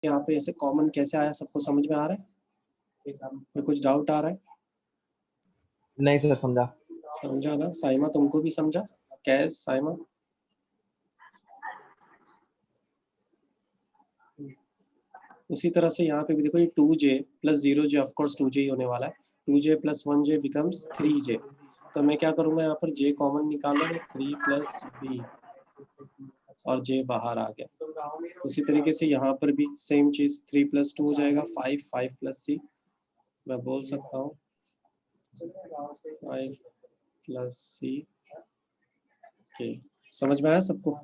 यहाँ पे ऐसे कॉमन कैसे आया, सबको समझ में आ रहा है? कोई कुछ डाउट आ रहा है? नहीं सर, समझा। समझा ना? साइमा तुमको भी समझा? कैस साइमा? उसी तरह से यहाँ पे भी देखो, ये 2j plus 0j of course 2j ही होने वाला है। 2j plus 1j becomes 3j। तो मैं क्या करूँगा, यहाँ पर j कॉमन निकालो, 3 प्लस b और j बाहर आ गया। उसी तरीके से यहाँ पर भी सेम चीज़, 3 प्लस 2 हो जाएगा 5, 5 प्लस c। मैं बोल सकता हूँ 5 प्लस c के। समझ में आया सबको?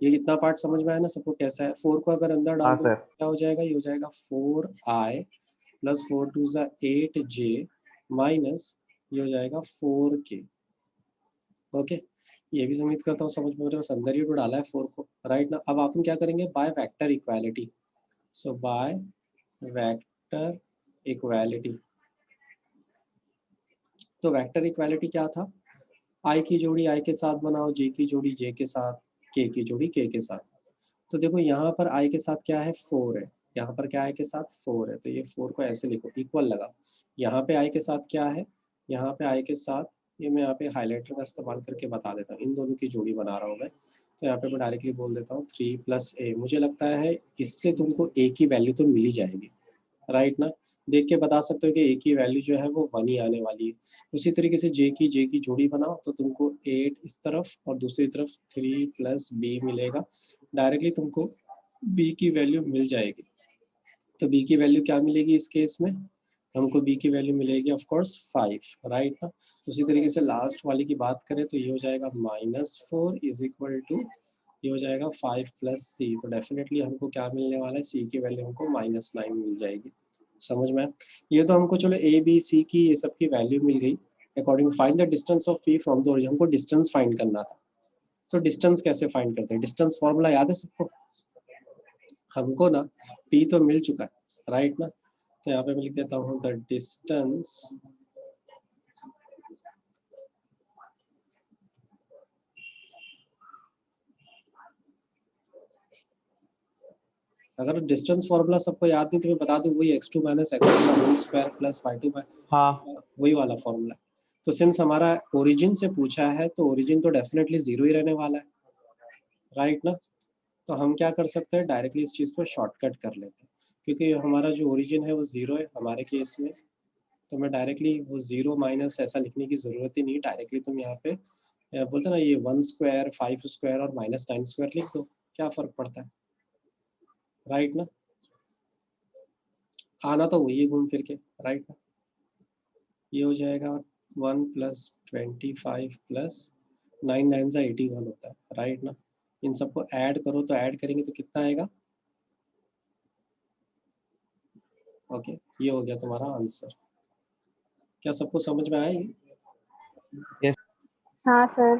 ये कितना पार्ट समझ में आया ना सबको कैसा है? 4 को अगर अंदर डाल हाँ दो सर। क्या हो जाएगा, ये हो जाएगा 4i प्लस 4 2 ज़ा 8j माइनस ये हो जाएगा 4k। ओके, ये भी उम्मीद करता हूँ समझ में, बस अंदर ही तो डाला है 4 को, राइट ना? अब अपन क्या करेंगे, by vector equality. So by vector equality, तो वेक्टर इक्वालिटी क्या था, आई की जोड़ी आई के साथ बनाओ, जे की जोड़ी जे के साथ, के की जोड़ी के साथ। तो देखो यहाँ पर आई के साथ क्या है, 4 है, यहाँ पर क्या है के साथ 4 है, तो ये 4 को ऐसे लिखो, इक्वल लगा। यहाँ पे आई के साथ क्या है, यहाँ पे आई के साथ, ये मैं यहाँ पे हाईलाइटर का इस्तेमाल करके बता देता हूँ, इन दोनों की जोड़ी बना रहा हूँ मैं। तो यहाँ पे मैं डायरेक्टली बोल देता हूँ 3 प्लस ए। मुझे लगता है इससे तुमको ए की वैल्यू तो मिल ही जाएगी, राइट ना? देख के बता सकते हो कि ए की वैल्यू जो है वो 1 ही आने वाली है। उसी तरीके से जे की जोड़ी बनाओ तो तुमको 8 इस तरफ और दूसरी तरफ 3 प्लस बी मिलेगा। डायरेक्टली तुमको बी की वैल्यू मिल जाएगी। तो बी की वैल्यू क्या मिलेगी इस केस में, हमको बी की वैल्यू मिलेगी ऑफ कोर्स 5, राइट ना? उसी तरीके से लास्ट वाली की बात करें तो ये हो जाएगा -4 इज इक्वल टू, ये हो जाएगा 5 प्लस सी। तो डेफिनेटली हमको क्या मिलने वाला है, सी की वैल्यू हमको -9 मिल जाएगी। समझ में? ये तो हमको चलो ए बी सी की ये सब की वैल्यू मिल गई। According find the distance of P from the origin, हमको डिस्टेंस फाइंड करना था। तो डिस्टेंस कैसे फाइंड करते हैं, डिस्टेंस फॉर्मूला याद है सबको? हमको ना पी तो मिल चुका है, राइट ना? तो यहाँ पे मैं लिख देता हूँ द डिस्टेंस अगर डिस्टेंस फॉर्मूला सबको याद नहीं तो मैं बता दूं, वही x2 माइनस x1 का होल स्क्वायर प्लस y2 हाँ वही वाला फॉर्मूला। तो सिंस हमारा ओरिजिन से पूछा है तो ओरिजिन तो डेफिनेटली 0 ही रहने वाला है, राइट ना? तो हम क्या कर सकते हैं, डायरेक्टली इस चीज़ को शॉर्टकट कर लेते हैं, क्योंकि हमारा जो ओरिजिन है वो 0 है हमारे केस में। तो मैं डायरेक्टली वो 0 माइनस ऐसा लिखने की ज़रूरत ही नहीं, डायरेक्टली तुम यहाँ पे बोलते ना ये 1 स्क्वायर 5 स्क्वायर और -9 स्क्वायर लिख दो, क्या फ़र्क पड़ता है, राइट ना? आना तो वही है घूम फिर के, राइट ना? ये हो जाएगा 1 प्लस 25 प्लस 9 9 सा 81 होता है, राइट ना? इन सबको ऐड करो, तो ऐड करेंगे तो कितना आएगा? ओके, ये हो गया तुम्हारा आंसर। क्या सबको समझ में आया ये? यस। हाँ सर।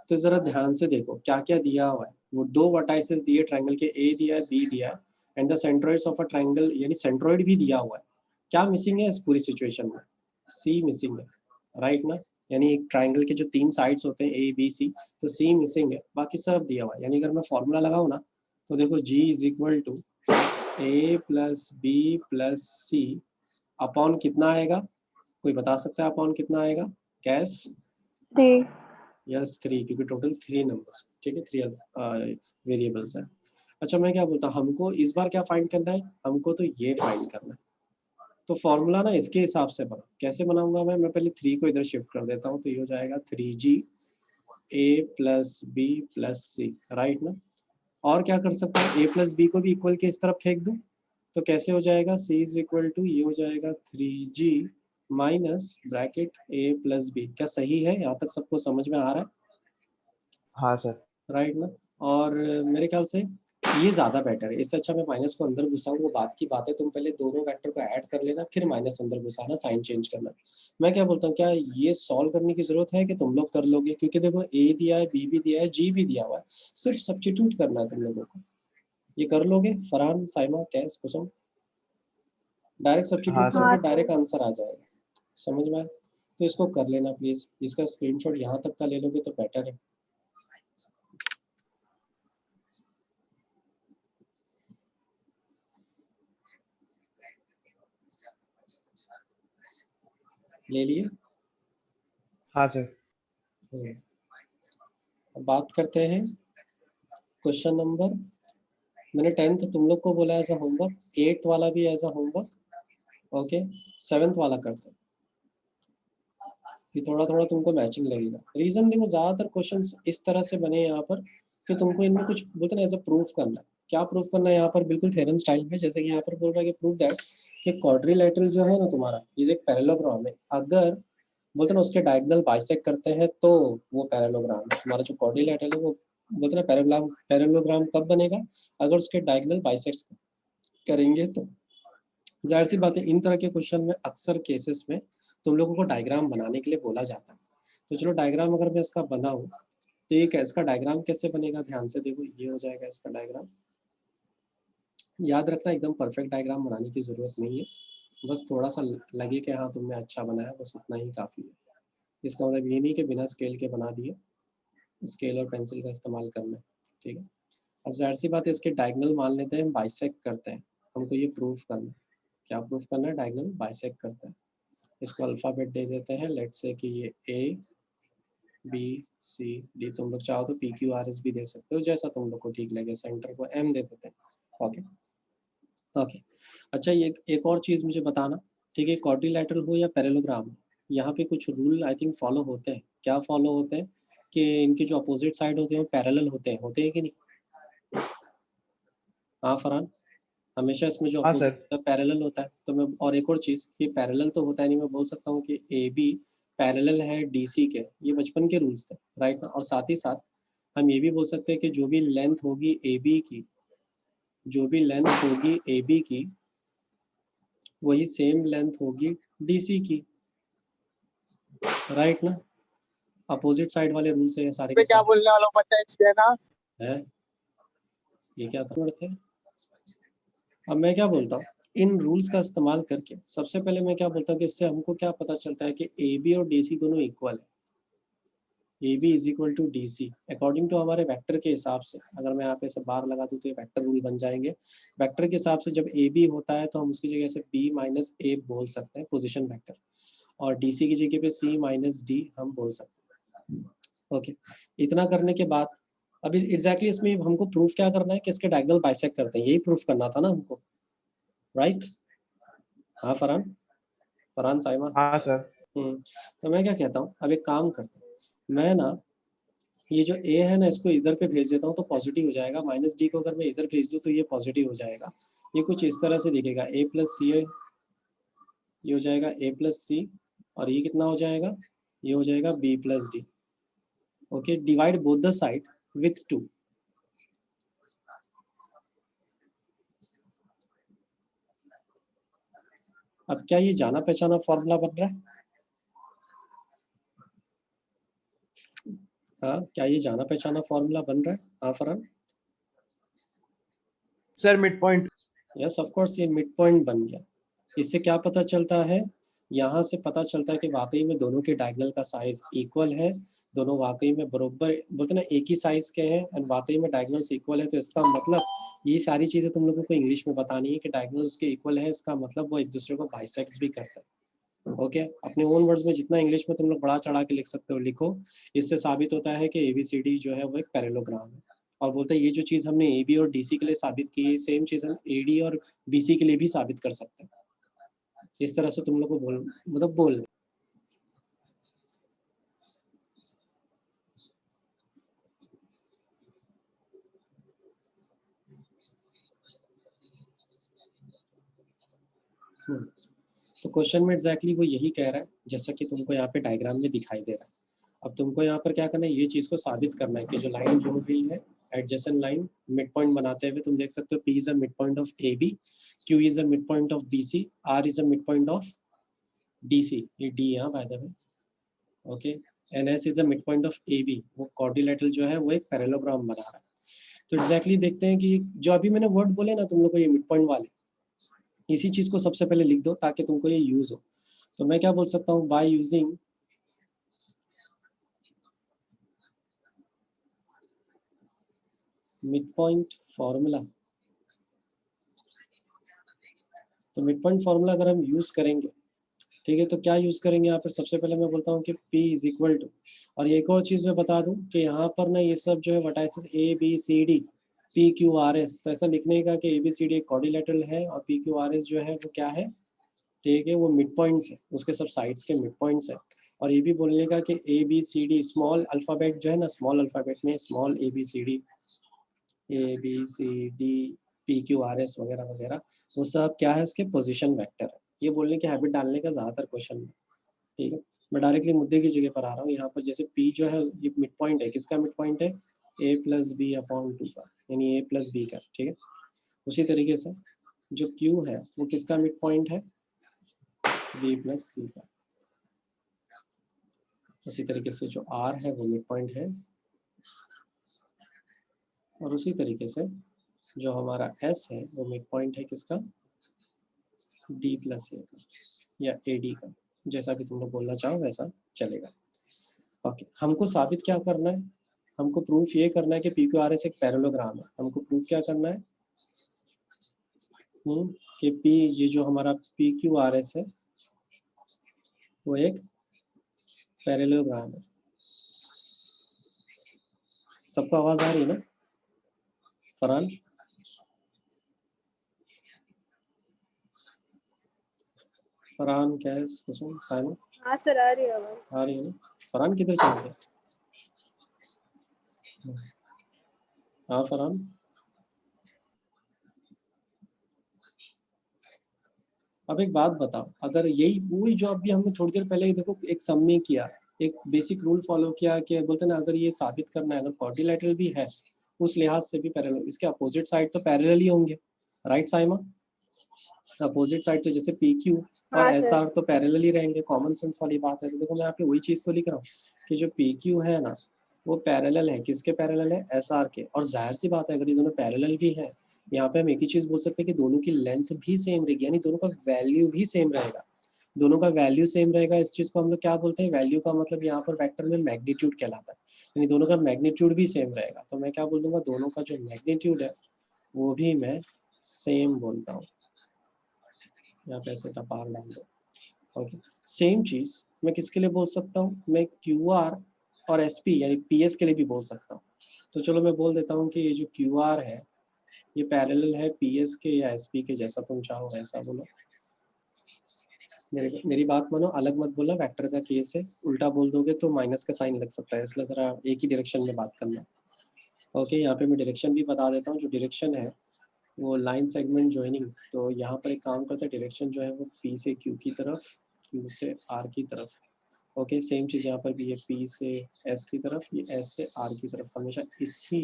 तो जरा ध्यान से देखो क्या क्या दिया हुआ है। वो दो वर्टाइसेस दिए ट्रायंगल के, ए दिया है बी दिया है, and the centroids of a triangle यानी सेंट्रोइड भी दिया हुआ है। क्या मिसिंग है इस पूरी सिचुएशन में? सी मिसिंग है, राइट ना? यानी एक ट्रायंगल के जो 3 साइड्स होते हैं ए बी सी, तो सी मिसिंग है, बाकी सब दिया हुआ है। यानी अगर मैं फॉर्मूला लगाऊं ना तो देखो G is equal to A plus B plus C upon कितना आएगा, कोई बता सकता है अपॉन कितना आएगा? कैश? 3। यस 3, क्योंकि टोटल 3 नंबर्स, ठीक है, 3 वेरिएबल्स है। अच्छा मैं क्या बोलता हूँ, हमको इस बार क्या फाइंड करना है, हमको तो ये फाइंड करना है। तो फॉर्मूला ना इसके हिसाब से बना, कैसे बनाऊंगा मैं पहले 3 को इधर शिफ्ट कर देता हूँ, तो ये हो जाएगा 3G ए प्लस बी प्लस सी, राइट ना? और क्या कर सकता हूँ, ए प्लस बी को भी इक्वल के इस तरफ फेंक दूँ, तो कैसे हो जाएगा, सी इज इक्वल टू ये हो जाएगा 3G माइनस ब्रैकेट ए प्लस बी। क्या सही है, यहाँ तक सबको समझ में आ रहा है, हाँ सर। राइट ना? और मेरे ख्याल से ये ज़्यादा बेटर है, इससे अच्छा मैं माइनस को अंदर घुसाऊँ वो बात की बात है, तुम पहले दोनों वेक्टर को ऐड कर लेना फिर माइनस अंदर घुसाना, साइन चेंज करना। मैं क्या बोलता हूँ, क्या ये सॉल्व करने की ज़रूरत है कि तुम लोग कर लोगे, क्योंकि देखो ए दिया है बी भी दिया है जी भी दिया हुआ है, सिर्फ सब्स्टिट्यूट करना है तुम लोगों को। ये कर लोगे फरहान साइमा कैस कुसुम? डायरेक्ट सब्स्टिट्यूट हाँ सर। करोगे हाँ सर। डायरेक्ट आंसर आ जाएगा, समझ में आया? तो इसको कर लेना प्लीज़, इसका स्क्रीनशॉट यहाँ तक का ले लोगे तो बेटर है। ले लिए? हाँ सर। अब बात करते हैं क्वेश्चन नंबर, मैंने 10th तुम लोग को बोला एज अ होमवर्क, 8th वाला भी as a homework, okay 7th वाला करते हैं कि थोड़ा थोड़ा तुमको मैचिंग लगेगा। रीजन देखो ज़्यादातर क्वेश्चंस इस तरह से बने यहाँ पर कि तुमको इनमें कुछ बोलते ना एज अ प्रूफ करना है। क्या प्रूफ करना है यहाँ पर? बिल्कुल थ्योरम स्टाइल में, जैसे कि यहाँ पर बोल रहा है कि प्रूव दैट कि क्वाड्रिलेटरल जो है ना तुम्हारा इज एक पैरेललोग्राम है, अगर बोलते ना उसके डायगोनल बाइसेक्ट करते हैं तो वो पैरेललोग्राम है। तुम्हारा जो क्वाड्रिलेटरल है वो बोलते ना पैरेललोग्राम कब बनेगा? अगर उसके डायगोनल बाइसेक्ट करेंगे तो। जाहिर सी बात है इन तरह के क्वेश्चन में अक्सर केसेस में तुम लोगों को डायग्राम बनाने के लिए बोला जाता है। तो चलो डायग्राम अगर मैं इसका बनाऊं तो ये इसका डायग्राम कैसे बनेगा, ध्यान से देखो, ये हो जाएगा इसका डायग्राम। याद रखना एकदम परफेक्ट डायग्राम बनाने की जरूरत नहीं है, बस थोड़ा सा लगे कि हाँ तुमने अच्छा बनाया, बस उतना ही काफ़ी है। इसका मतलब ये नहीं कि बिना स्केल के बना दिए, स्केल और पेंसिल का इस्तेमाल करना है, ठीक है। अब जाहिर सी बात है इसके डायगोनल मान लेते हैं, बाइसेक्ट करते हैं, हमको ये प्रूफ करना है। क्या प्रूफ करना है? डायगोनल बाइसेक्ट करता है। इसको अल्फ़ाबेट दे देते हैं, लेट्स से कि ये ए बी सी डी, तुम लोग चाहो तो पी क्यू आर एस भी दे सकते हो, जैसा तुम लोग को ठीक लगे। सेंटर को एम दे देते हैं, ओके ओके। अच्छा ये एक और चीज़ मुझे बताना, ठीक है, क्वाड्रिलैटरल हो या पैरेललोग्राम, यहाँ पे कुछ रूल आई थिंक फॉलो होते हैं। क्या फॉलो होते हैं? कि इनके जो अपोजिट साइड होते हैं वो पैरेलल होते हैं कि नहीं? हाँ फरहान, हमेशा इसमें जो हाँ अपोजिट सर। होता है पैरेलल होता है। तो मैं और एक और चीज़, कि पैरेलल तो होता है नहीं, मैं बोल सकता हूँ कि ए बी पैरेलल है डी सी के, ये बचपन के रूल्स थे, राइट ना। और साथ ही साथ हम ये भी बोल सकते हैं कि जो भी लेंथ होगी ए बी की, जो भी लेंथ होगी ए बी की, वही सेम लेंथ होगी डी सी की, राइट ना। अपोजिट साइड वाले रूल्स है ये सारे के क्या सारे। बोलने वाला पता है ना? है ये क्या था थे? अब मैं क्या बोलता हूँ, इन रूल्स का इस्तेमाल करके सबसे पहले मैं क्या बोलता हूँ कि इससे हमको क्या पता चलता है कि ए बी और डी सी दोनों इक्वल है। A B is equal to D C according to हमारे वेक्टर के हिसाब से। अगर मैं यहाँ पे से बार लगा दूँ तो ये वेक्टर रूल बन जाएंगे। वेक्टर के हिसाब से जब ए बी होता है तो हम उसकी जगह से बी माइनस ए बोल सकते हैं, पोजिशन वेक्टर, और डी सी की जगह पे सी माइनस डी हम बोल सकते हैं, ओके। इतना करने के बाद अभी एग्जैक्टली इसमें हमको प्रूफ क्या करना है कि इसके डायगोनल बाइसेक्ट करते हैं, यही प्रूफ करना था ना हमको, राइट। हाँ फरहान, फरहान साइमा। हाँ सर। तो मैं क्या कहता हूँ, अब एक काम करते हैं, मैं ना ये जो ए है ना इसको इधर पे भेज देता हूँ तो पॉजिटिव हो जाएगा, माइनस डी को अगर मैं इधर भेज दूँ तो ये पॉजिटिव हो जाएगा। ये कुछ इस तरह से दिखेगा, ए प्लस सी, ये हो जाएगा ए प्लस सी, और ये कितना हो जाएगा? ये हो जाएगा B plus D, okay. Divide both the side with 2। अब क्या ये जाना पहचाना फॉर्मूला बन रहा है? हाँ, क्या ये जाना पहचाना फॉर्मूला बन रहा है? हाँ Farhan. Sir mid point. Yes of course, ये मिड पॉइंट बन गया। इससे क्या पता चलता है? यहाँ से पता चलता है कि वाकई में दोनों के डायगोनल का साइज इक्वल है, दोनों वाकई में बरोबर बोलते ना एक ही साइज के हैं, एंड वाकई में डायगोनल्स इक्वल है। तो इसका मतलब ये सारी चीजें तुम लोगों को इंग्लिश में बतानी है कि डायगोनल उसके इक्वल है, इसका मतलब वो एक दूसरे को बाइसेक्ट्स भी करते हैं, ओके। अपने ओन वर्ड्स में जितना इंग्लिश में तुम लोग बढ़ा चढ़ा के लिख सकते हो लिखो। इससे साबित होता है कि एबीसीडी जो है वो एक पैरेललोग्राम है। और बोलते हैं ये जो चीज़ हमने ए बी और डी सी के लिए साबित की है, सेम चीज़ हम ए डी और बी सी के लिए भी साबित कर सकते हैं। इस तरह से तुम लोग को बोल तो क्वेश्चन में एग्जैक्टली वो यही कह रहा है जैसा कि तुमको यहाँ पे डायग्राम में दिखाई दे रहा है। अब तुमको यहाँ पर क्या करना है, ये चीज़ को साबित करना है कि जो लाइन जोड़ रही है एडजेसेंट लाइन, मिड पॉइंट बनाते हुए तुम देख सकते हो P is a mid point of A B, Q is a mid point of B C, R is a mid point of D C, ये डी है by the way, okay. And S is a mid point of A B. वो quadrilateral जो है वो एक parallelogram बना रहा है। तो एग्जैक्टली देखते हैं कि जो अभी मैंने वर्ड बोले ना तुम लोग को, ये मिड पॉइंट वाले, इसी चीज़ को सबसे पहले लिख दो ताकि तुमको ये यूज हो। तो मैं क्या बोल सकता हूँ, by using mid point formula. तो मिड पॉइंट फॉर्मूला अगर हम यूज करेंगे ठीक है, तो क्या यूज करेंगे यहाँ पर? सबसे पहले मैं बोलता हूँ कि P इज इक्वल टू, और एक और चीज मैं बता दूं कि यहाँ पर ना ये सब जो है वर्टाइसिस ABCD PQRS, तो ऐसा लिखने का कि ABCD एक क्वाड्रिलेटरल है और PQRS जो है वो क्या है, ठीक है, वो मिड पॉइंट्स है, उसके सब साइड्स के मिड पॉइंट्स है। और ये भी बोलने का कि ABCD स्मॉल अल्फाबेट जो है ना, स्मॉल अल्फाबेट में स्मॉल ABCD ABCD PQRS वगैरह वगैरह, वो सब क्या है, उसके पोजीशन वेक्टर है। ये बोलने की हैबिट डालने का ज़्यादातर क्वेश्चन है, ठीक है। मैं डायरेक्टली मुद्दे की जगह पर आ रहा हूँ। यहाँ पर जैसे P जो है ये मिड पॉइंट है, किसका मिड पॉइंट है? A+B/2 का, यानी A+B का, ठीक है। उसी तरीके से जो Q है वो किसका मिड पॉइंट है? B+C का। उसी तरीके से जो R है वो मिड पॉइंट है, और उसी तरीके से जो हमारा S है वो मिड पॉइंट है किसका? D+A का या AD का, जैसा भी तुम लोग बोलना चाहो वैसा चलेगा। ओके, हमको साबित क्या करना है? हमको प्रूफ ये करना है कि PQRS एक पैरेललोग्राम है। हमको प्रूफ क्या करना है? कि P, ये जो हमारा PQRS है वो एक पैरेललोग्राम है। सबको आवाज आ रही है ना? फरहान, फरहान क्या है? कुसुम, साइमा? हाँ सर, आ रही है आवाज। आ रही है ना? फरहान किधर चला गया? हाँ फरहान, अब एक बात बताओ, अगर यही वही जो अभी हमने थोड़ी देर पहले देखो एक सम में किया, एक बेसिक रूल फॉलो किया कि बोलते ना, अगर ये साबित करना है अगर क्वाड्रिलेटरल भी है उस लिहाज से भी पैरेलल, इसके अपोजिट साइड तो पैरेलल ही होंगे, राइट साइमा? अपोजिट साइड तो जैसे PQ और हाँ SR सर। तो पैरेलल ही रहेंगे, कॉमन सेंस वाली बात है। तो देखो मैं यहाँ पे वही चीज तो लिख रहा हूँ कि जो PQ है ना वो पैरेलल है, किसके पैरेलल है? SR के। और जाहिर सी बात है अगर ये दोनों पैरेलल भी है, यहाँ पे हम एक ही चीज बोल सकते हैं कि दोनों की लेंथ भी सेम रहेगी, यानी दोनों का वैल्यू भी सेम रहेगा। दोनों का वैल्यू सेम रहेगा, इस चीज को हम लोग क्या बोलते हैं? वैल्यू का मतलब यहाँ पर वेक्टर में मैग्नीट्यूड कहलाता है, यानी दोनों का मैग्नीट्यूड भी सेम रहेगा। तो मैं क्या बोल दूंगा? दोनों का जो मैग्नीट्यूड है वो भी मैं सेम बोलता हूँ। यहाँ पे ऐसे टपार डाल दो। ओके, सेम चीज मैं किसके लिए बोल सकता हूँ? मैं QR और SP यानी PS के लिए भी बोल सकता हूँ। तो चलो मैं बोल देता हूँ कि ये जो QR है ये पैरेलल है PS के या SP के, जैसा तुम चाहो वैसा बोलो। मेरी बात मानो, अलग मत बोलना, वेक्टर का केस है, उल्टा बोल दोगे तो माइनस का साइन लग सकता है, इसलिए जरा एक ही डायरेक्शन में बात करना। ओके, यहाँ पे मैं डायरेक्शन भी बता देता हूँ। जो डायरेक्शन है वो लाइन सेगमेंट ज्वाइनिंग, तो यहाँ पर एक काम करता है, डायरेक्शन जो है वो P से Q की तरफ, Q से R की तरफ। ओके, सेम चीज़ यहाँ पर भी है, P से S की तरफ, ये S से R की तरफ। हमेशा इसी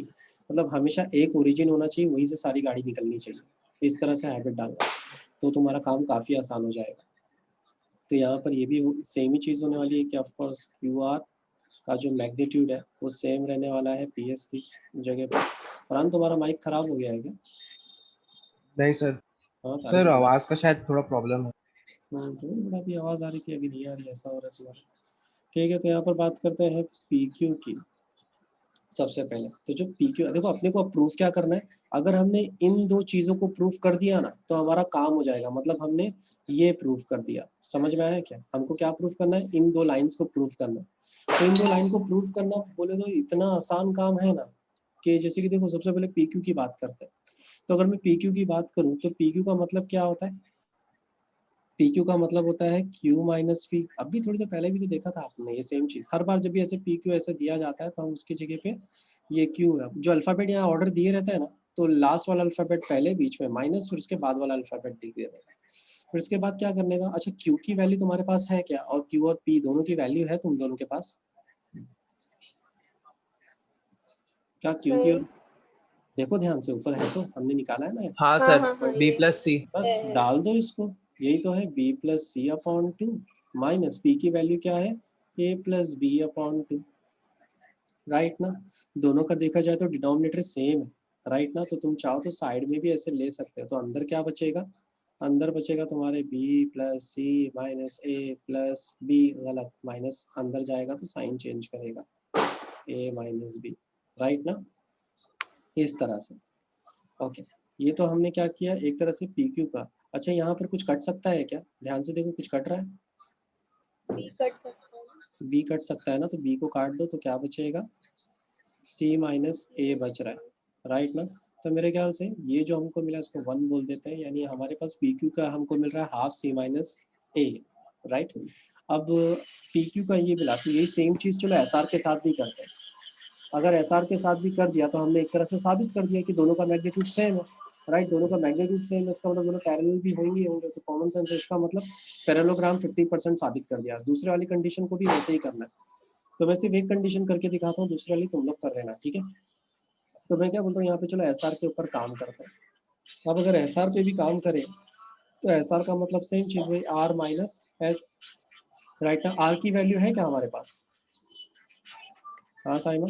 मतलब हमेशा एक ओरिजिन होना चाहिए, वहीं से सारी गाड़ी निकलनी चाहिए। इस तरह से हैबिट डालना तो तुम्हारा काम काफ़ी आसान हो जाएगा। तो यहाँ पर ये भी सेम ही चीज़ होने वाली है कि ऑफकोर्स QR का जो मैग्नीट्यूड है वो सेम रहने वाला है PS की जगह पर। फरहान, तुम्हारा माइक खराब हो गया है क्या? नहीं सर। हाँ ताली सर बजा। आवाज का शायद थोड़ा प्रॉब्लम है। तो वही बड़ा भी आवाज़ आ रही थी, अभी नहीं आ रही, ऐसा हो रहा है तुम्हारा। ठीक है, तो यहाँ पर बात करते हैं PQ की। सबसे पहले तो जो PQ, देखो अपने को अब प्रूफ क्या करना है? अगर हमने इन दो चीज़ों को प्रूफ कर दिया ना तो हमारा काम हो जाएगा, मतलब हमने ये प्रूफ कर दिया। समझ में आया क्या? हमको क्या प्रूफ करना है? इन दो लाइंस को प्रूफ करना है। तो इन दो लाइन को प्रूफ करना बोले तो इतना आसान काम है ना, कि जैसे कि देखो सबसे पहले PQ की बात करते हैं। तो अगर मैं PQ की बात करूँ तो PQ का मतलब क्या होता है? PQ का मतलब होता है Q माइनस P। अभी थोड़ी देर पहले भी तो देखा था आपने ये सेम चीज। हर बार जब भी ऐसे PQ ऐसे दिया जाता है तो हम उसकी जगह पे ये Q है, जो अल्फाबेट यहाँ ऑर्डर दिए रहता है ना, तो लास्ट वाला अल्फाबेट पहले, बीच में माइनस, फिर उसके बाद वाला अल्फाबेट लिख दे देगा। फिर उसके बाद क्या करने का? अच्छा, Q की वैल्यू तुम्हारे पास है क्या? और Q और P दोनों की वैल्यू है तुम दोनों के पास? क्या Q की? नहीं। और देखो ध्यान से, ऊपर है तो हमने निकाला है ना। हाँ हाँ सर, हाँ हाँ, B ये प्लस सी। बस है। डाल दो इसको, यही तो है B+C/2 माइनस P की वैल्यू क्या है? A+B/2, राइट ना? दोनों का देखा जाए तो डिनोमिनेटर सेम है, राइट ना? तो तुम चाहो तो साइड में भी ऐसे ले सकते हो। तो अंदर क्या बचेगा? अंदर बचेगा तुम्हारे B+C-A+B, गलत, माइनस अंदर जाएगा तो साइन चेंज करेगा, A-B, राइट ना? इस तरह से। ओके, ये तो हमने क्या किया, एक तरह से PQ का। अच्छा, यहाँ पर कुछ कट सकता है क्या? ध्यान से देखो, कुछ कट रहा है? बी कट सकता है ना? बी कट सकता है ना, तो बी को काट दो तो क्या बचेगा, सी माइनस ए बच रहा है, राइट ना। तो मेरे ख्याल से ये जो हमको मिला इसको 1 बोल देते हैं, यानी हमारे पास पी क्यू का हमको मिल रहा है हाफ सी माइनस ए, राइट। अब पी क्यू का ये मिला, तो यही सेम चीज़ चलो एस आर के साथ भी करते हैं। अगर एस आर के साथ भी कर दिया तो हमने एक तरह से साबित कर दिया कि दोनों का मैग्नीट्यूड सेम है, राइट। दोनों का मैग्नीट्यूड सेम है, इसका मतलब दोनों पैरेलल भी होंगे, तो कॉमन सेंस इसका मतलब पैरेललोग्राम 50% साबित कर दिया। दूसरे वाली कंडीशन को भी वैसे ही करना है, तो मैं सिर्फ एक कंडीशन करके दिखाता हूँ, दूसरे वाली तुम लोग कर लेना, ठीक है। तो मैं क्या बोलता हूँ यहाँ पे, चलो एस आर के ऊपर काम करते हैं। अब अगर एस आर पे भी काम करें तो एस आर का मतलब सेम चीज़ भाई आर माइनस एस, राइट ना। आर की वैल्यू है क्या हमारे पास, हाँ साइमा,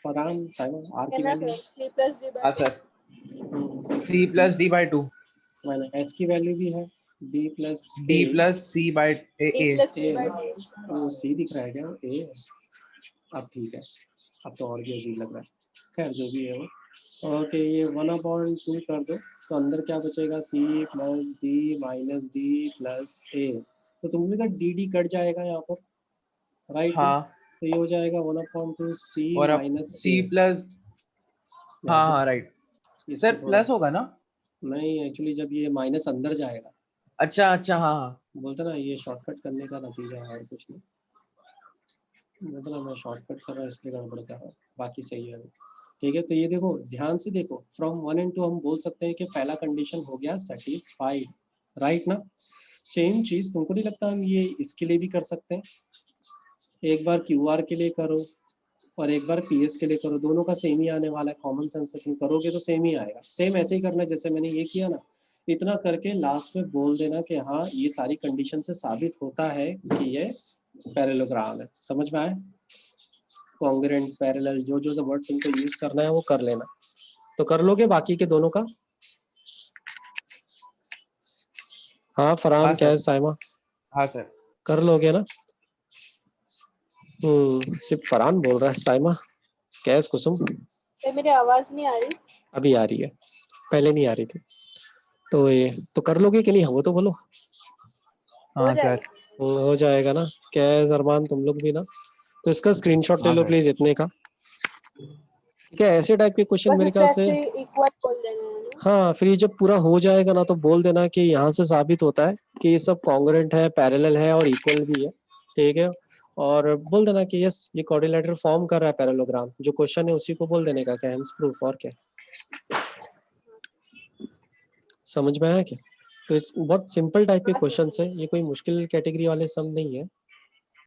फरहान साइमा, आर है की ना value, sir, C plus D हाँ by sir, C plus D by 2, मैंने एस की वैल्यू भी है B plus D plus C by A D A plus C A, by D. वो सी दिख रहा है क्या, ए है। अब ठीक है, अब तो और भी अजीब लग रहा है, खैर जो भी है वो। ओके, ये 1/2 कर दो तो अंदर क्या बचेगा, C plus D minus D plus A. तो तुमने कहा डी डी कट जाएगा यहाँ पर, राइट ना। हाँ, तो ये हो जाएगा 1/2 सी और अब माइनस सी ए। प्लस, हाँ हाँ राइट इसको सर, थोड़ा, प्लस होगा ना? नहीं एक्चुअली जब ये माइनस अंदर जाएगा, अच्छा अच्छा, हाँ हाँ बोलते ना ये शॉर्टकट करने का नतीजा है और कुछ नहीं, मतलब मैं शॉर्टकट कर रहा हूँ इसलिए गड़बड़ कर रहा हूँ, बाकी सही है अभी, ठीक है। तो ये देखो ध्यान से देखो, फ्रॉम 1 and 2 हम बोल सकते हैं कि पहला कंडीशन हो गया सेटिस्फाइड, राइट ना। सेम चीज तुमको नहीं लगता हम ये इसके लिए भी कर सकते हैं, एक बार क्यू आर के लिए करो और एक बार पी एस के लिए करो, दोनों का सेम ही आने वाला है, कॉमन सेंस से तुम करोगे तो सेम ही आएगा। सेम ऐसे ही करना जैसे मैंने ये किया ना, इतना करके लास्ट में बोल देना कि हाँ ये सारी कंडीशन से साबित होता है कि ये पैरेललोग्राम है, समझ में आया। कॉन्ग्रुएंट, पैरेलल, जो जो वर्ड तुमको यूज करना है वो कर लेना। तो कर लोगे बाकी के दोनों का, हाँ फरहान हाँ क्या है सर, साइमा, हाँ सर। कर लोगे ना। सिर्फ फरहान बोल रहा है, साइमा कैस कुसुम सर मेरी आवाज नहीं आ रही? अभी आ रही है, पहले नहीं आ रही थी। तो ये तो कर लोगे कि नहीं, वो तो बोलो। हो हाँ सर, जाएगा। हो जाएगा ना, कैस अरमान तुम लोग भी ना। तो इसका स्क्रीनशॉट ले हाँ लो सर। प्लीज इतने का, ठीक है। ऐसे टाइप के क्वेश्चन बस मेरे इसको ख्याल से, ऐसे इक्वल बोल देना है ना? हाँ फिर ये जब पूरा हो जाएगा ना तो बोल देना कि यहाँ से साबित होता है कि ये सब कॉन्ग्रुएंट है, पैरेलल है और इक्वल भी है, ठीक है। और बोल देना कि यस ये क्वाड्रिलेटरल फॉर्म कर रहा है पैरेललोग्राम, जो क्वेश्चन है उसी को बोल देने का क्या हेंस प्रूफ, और क्या, समझ में आया क्या। तो इट्स बहुत सिंपल टाइप के हाँ सर क्वेश्चन है, समझ। ये कोई मुश्किल कैटेगरी वाले सम नहीं है।